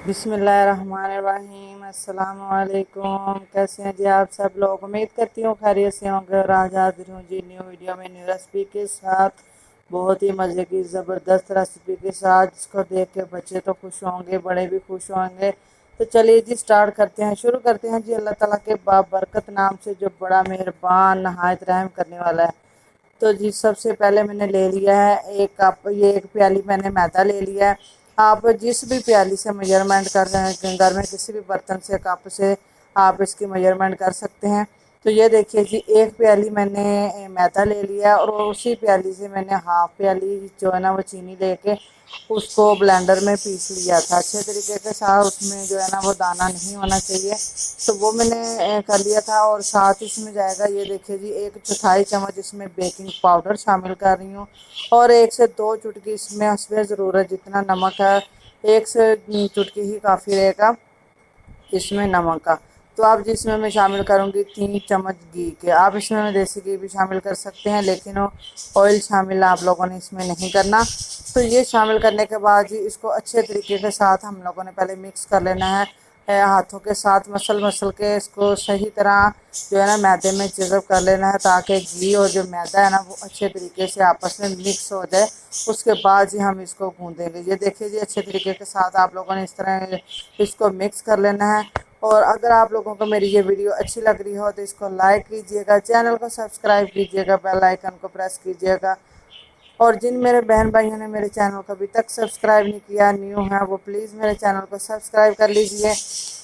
بسم اللہ الرحمن الرحیم، السلام علیکم۔ کیسے ہیں جی آپ سب لوگ؟ امید کرتی ہوں خیریت سے ہوں گے، اور آج حاضر ہوں جی نیو ویڈیو میں نیو ریسپی کے ساتھ، بہت ہی مزے کی زبردست ریسپی کے ساتھ، جس کو دیکھ کے بچے تو خوش ہوں گے، بڑے بھی خوش ہوں گے۔ تو چلیے جی سٹارٹ کرتے ہیں، شروع کرتے ہیں جی اللہ تعالیٰ کے بابرکت نام سے، جو بڑا مہربان نہایت رحم کرنے والا ہے۔ تو جی سب سے پہلے میں نے لے لیا ہے ایک کپ، یہ ایک پیالی میں نے میدا لے لیا ہے۔ آپ جس بھی پیالی سے میجرمنٹ کر رہے ہیں، گھر میں کسی بھی برتن سے، کپ سے آپ اس کی میجرمنٹ کر سکتے ہیں۔ تو یہ دیکھیے جی ایک پیالی میں نے میدا لے لیا، اور اسی پیالی سے میں نے ہاف پیالی جو ہے نا وہ چینی لے کے اس کو بلینڈر میں پیس لیا تھا اچھے طریقے کے ساتھ۔ اس میں جو ہے نا وہ دانہ نہیں ہونا چاہیے، تو وہ میں نے کر لیا تھا۔ اور ساتھ اس میں جائے گا، یہ دیکھیے جی ایک چوتھائی چمچ اس میں بیکنگ پاؤڈر شامل کر رہی ہوں، اور 1 سے 2 چٹکی اس میں حسب ضرورت جتنا نمک ہے، 1 چٹکی ہی کافی رہے گا اس میں نمک کا۔ تو آپ جس میں شامل کروں گی 3 چمچ گھی کے، آپ اس میں دیسی گھی بھی شامل کر سکتے ہیں، لیکن آئل شامل آپ لوگوں نے اس میں نہیں کرنا۔ تو یہ شامل کرنے کے بعد جی اس کو اچھے طریقے کے ساتھ ہم لوگوں نے پہلے مکس کر لینا ہے، ہاتھوں کے ساتھ مسل کے اس کو صحیح طرح جو ہے نا میدے میں جذب کر لینا ہے، تاکہ گھی اور جو میدا ہے نا وہ اچھے طریقے سے آپس میں مکس ہو جائے۔ اس کے بعد جی ہم اس کو گوندیں گے۔ یہ دیکھیے جی اچھے طریقے کے ساتھ آپ لوگوں نے اس طرح اس کو مکس کر لینا ہے۔ اور اگر آپ لوگوں کو میری یہ ویڈیو اچھی لگ رہی ہو تو اس کو لائک کیجئے گا، چینل کو سبسکرائب کیجئے گا، بیل آئیکن کو پریس کیجئے گا، اور جن میرے بہن بھائیوں نے میرے چینل کو ابھی تک سبسکرائب نہیں کیا، نیو ہیں، وہ پلیز میرے چینل کو سبسکرائب کر لیجئے۔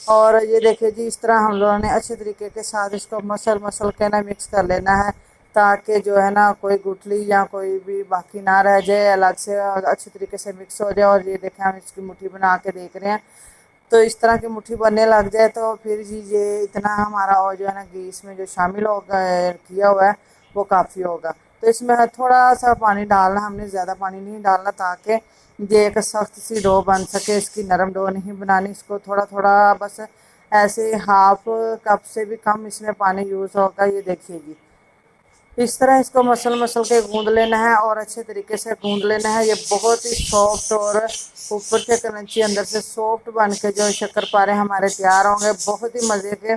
اور یہ دیکھیں جی اس طرح ہم لوگوں نے اچھے طریقے کے ساتھ اس کو مسل کے نا مکس کر لینا ہے، تاکہ جو ہے نا کوئی گٹلی یا کوئی بھی باقی نہ رہ جائے، الگ سے اچھے طریقے سے مکس ہو جائے۔ اور یہ دیکھیں ہم اس کی مٹھی بنا کے دیکھ رہے ہیں، تو اس طرح کی مٹھی بننے لگ جائے تو پھر جی یہ اتنا ہمارا اور جو ہے نا گھی اس میں جو شامل ہوگا کیا ہوا ہے وہ کافی ہوگا۔ تو اس میں تھوڑا سا پانی ڈالنا، ہم نے زیادہ پانی نہیں ڈالنا، تاکہ یہ ایک سخت سی ڈو بن سکے۔ اس کی نرم ڈو نہیں بنانی، اس کو تھوڑا تھوڑا بس ایسے ہاف کپ سے بھی کم اس میں پانی یوز ہوگا۔ یہ دیکھیے جی اس طرح اس کو مسل کے گوندھ لینا ہے، اور اچھے طریقے سے گوندھ لینا ہے۔ یہ بہت ہی سافٹ اور اوپر سے کرنچی اندر سے سافٹ بن کے جو شکر پارے ہمارے تیار ہوں گے، بہت ہی مزے کے۔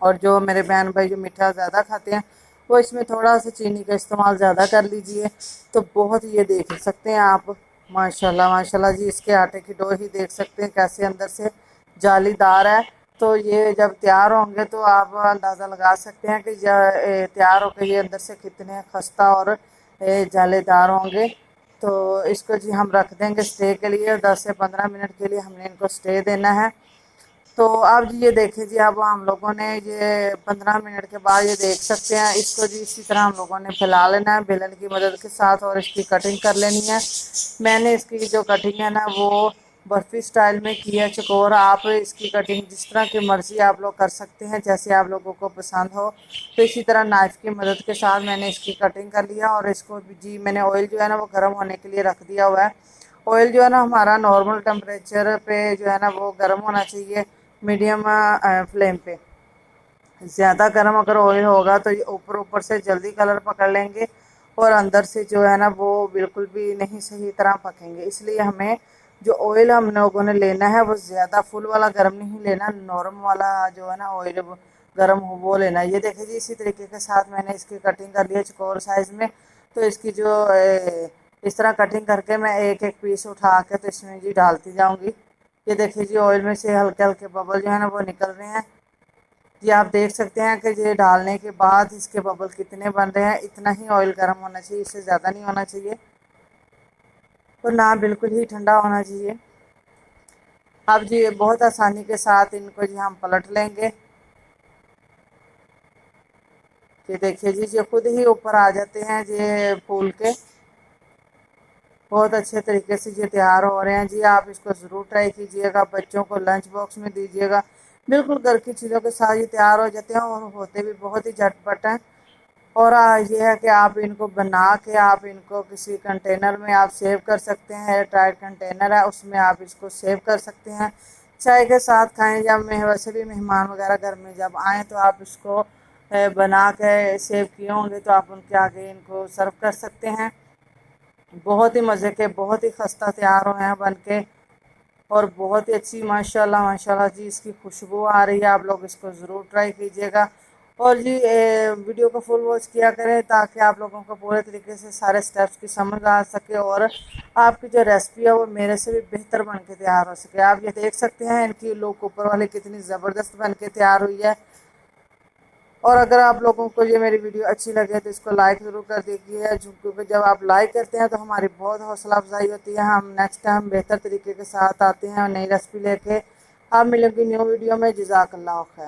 اور جو میرے بہن بھائی جو میٹھا زیادہ کھاتے ہیں وہ اس میں تھوڑا سا چینی کا استعمال زیادہ کر لیجئے۔ تو بہت یہ دیکھ سکتے ہیں آپ، ماشاءاللہ ماشاءاللہ جی اس کے آٹے کی ڈو ہی دیکھ سکتے ہیں کیسے اندر سے جالی دار ہے۔ تو یہ جب تیار ہوں گے تو آپ اندازہ لگا سکتے ہیں کہ تیار ہو کے یہ اندر سے کتنے خستہ اور جالے دار ہوں گے۔ تو اس کو جی ہم رکھ دیں گے اسٹے کے لیے، 10 سے 15 منٹ کے لیے ہم نے ان کو اسٹے دینا ہے۔ تو اب جی یہ دیکھیں جی اب ہم لوگوں نے یہ 15 منٹ کے بعد یہ دیکھ سکتے ہیں، اس کو جی اسی طرح ہم لوگوں نے پھیلا لینا ہے بیلن کی مدد کے ساتھ، اور اس کی کٹنگ کر لینی ہے۔ میں نے اس کی جو کٹنگ ہے نا وہ برفی سٹائل میں کی ہے چکور۔ آپ اس کی کٹنگ جس طرح کی مرضی آپ لوگ کر سکتے ہیں، جیسے آپ لوگوں کو پسند ہو۔ تو اسی طرح نائف کی مدد کے ساتھ میں نے اس کی کٹنگ کر لیا، اور اس کو جی میں نے آئل جو ہے نا وہ گرم ہونے کے لیے رکھ دیا ہوا ہے۔ آئل جو ہے نا ہمارا نارمل ٹمپریچر پہ جو ہے نا وہ گرم ہونا چاہیے، میڈیم فلیم پہ۔ زیادہ گرم اگر آئل ہوگا تو یہ اوپر سے جلدی کلر پکڑ لیں گے، اور اندر سے جو ہے نا وہ بالکل بھی نہیں صحیح طرح پکیں گے۔ اس لیے ہمیں جو آئل ہم لوگوں نے لینا ہے وہ زیادہ فل والا گرم نہیں لینا، نارم والا جو ہے نا آئل گرم ہو وہ لینا ہے۔ یہ دیکھیں جی اسی طریقے کے ساتھ میں نے اس کی کٹنگ کر لی ہے چکور سائز میں۔ تو اس کی جو اس طرح کٹنگ کر کے میں ایک ایک پیس اٹھا کے تو اس میں جی ڈالتی جاؤں گی۔ یہ دیکھیں جی آئل میں سے ہلکے ہلکے ببل جو ہے نا وہ نکل رہے ہیں۔ یہ آپ دیکھ سکتے ہیں کہ یہ ڈالنے کے بعد اس کے ببل کتنے بن رہے ہیں۔ اتنا ہی آئل گرم ہونا چاہیے، اس سے زیادہ نہیں ہونا چاہیے، اور نہ بالکل ہی ٹھنڈا ہونا چاہیے۔ اب جی بہت آسانی کے ساتھ ان کو جی ہم پلٹ لیں گے۔ یہ دیکھیے جی یہ خود ہی اوپر آ جاتے ہیں یہ پھول کے، بہت اچھے طریقے سے یہ تیار ہو رہے ہیں۔ جی آپ اس کو ضرور ٹرائی کیجئے گا، بچوں کو لنچ باکس میں دیجئے گا، بالکل گھر کی چیزوں کے ساتھ یہ تیار ہو جاتے ہیں، اور ہوتے بھی بہت ہی جھٹ پٹ ہیں۔ اور یہ ہے کہ آپ ان کو بنا کے آپ ان کو کسی کنٹینر میں آپ سیو کر سکتے ہیں، ایئر ٹائٹ کنٹینر ہے اس میں آپ اس کو سیو کر سکتے ہیں، چائے کے ساتھ کھائیں، یا ویسے بھی مہمان وغیرہ گھر میں جب آئیں تو آپ اس کو بنا کے سیو کیے ہوں گے تو آپ ان کے آگے ان کو سرو کر سکتے ہیں۔ بہت ہی مزے کے، بہت ہی خستہ تیار ہوئے ہیں بن کے۔ اور بہت ہی اچھی ماشاءاللہ جی اس کی خوشبو آ رہی ہے۔ آپ لوگ اس کو ضرور ٹرائی کیجیے گا، اور جی ویڈیو کو فل واچ کیا کریں تاکہ آپ لوگوں کو پورے طریقے سے سارے سٹیپس کی سمجھ آ سکے، اور آپ کی جو ریسپی ہے وہ میرے سے بھی بہتر بن کے تیار ہو سکے۔ آپ یہ دیکھ سکتے ہیں ان کی لوگ اوپر والے کتنی زبردست بن کے تیار ہوئی ہے۔ اور اگر آپ لوگوں کو یہ میری ویڈیو اچھی لگے تو اس کو لائک ضرور کر دیجیے، کیونکہ جب آپ لائک کرتے ہیں تو ہماری بہت حوصلہ افزائی ہوتی ہے۔ ہم نیکسٹ ٹائم بہتر طریقے کے ساتھ آتے ہیں اور نئی ریسپی لے کے۔ آپ ملیں گے نیو ویڈیو میں۔ جزاک اللہ خیر۔